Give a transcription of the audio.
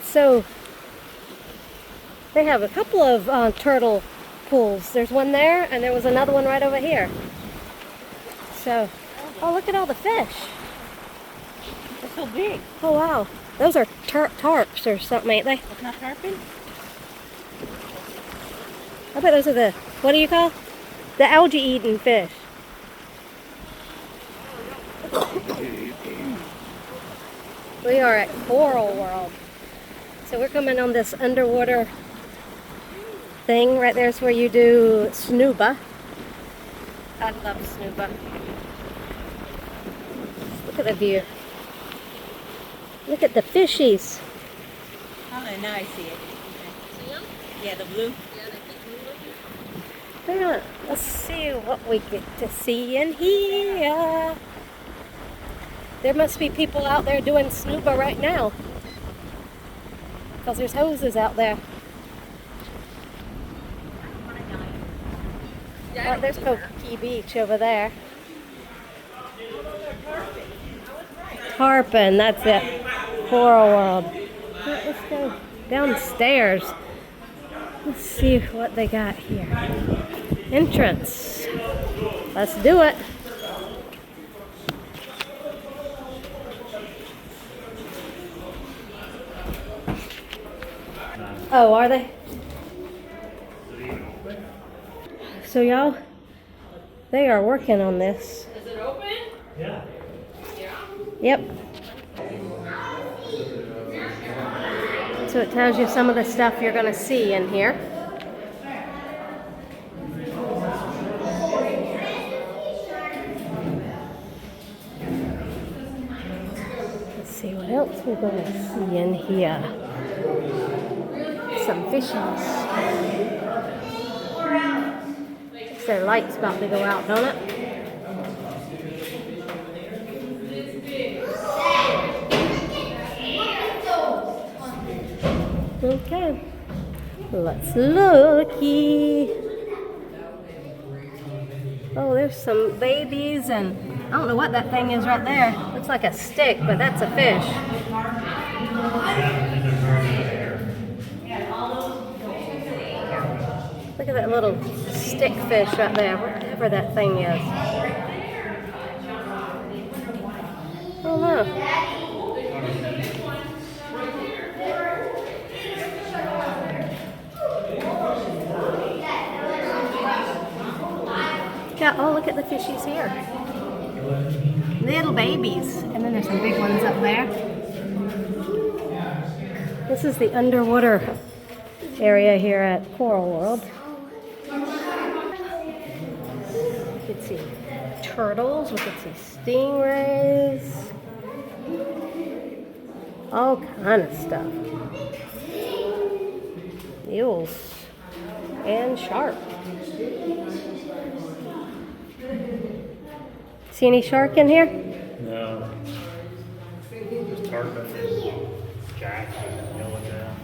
So they have a couple of turtle pools. There's one there, and there was another one right over here. So, oh, look at all the fish. They're so big. Oh, wow. Those are tarps or something, ain't they? It's not tarpon? I bet those are the, what do you call? The algae-eating fish. We are at Coral World. So we're coming on this underwater thing. Right there's where you do snuba. I love snuba. Look at the view. Look at the fishies. Oh, now I see it. See them? Yeah, the blue. Yeah, let's see what we get to see in here. There must be people out there doing snuba right now. Because there's hoses out there. Oh, there's Coquille Beach over there. Tarpon, that's it. Coral World. Let's go downstairs. Let's see what they got here. Entrance. Let's do it. Oh, are they? So y'all, they are working on this. Is it open? Yeah. Yep. So it tells you some of the stuff you're going to see in here. Let's see what else we're going to see in here. Some fishies. Looks their light's about to go out, don't it? Okay, let's looky. Oh, there's some babies, and I don't know what that thing is right there. Looks like a stick, but that's a fish. Look at that little stick fish right there, whatever that thing is. Oh no. Yeah, oh, look at the fishies here. Little babies. And then there's some big ones up there. This is the underwater area here at Coral World. You can see turtles, we can see stingrays. All kind of stuff. Eels and shark. See any shark in here? No. Just tarpon, jack, yellowtail.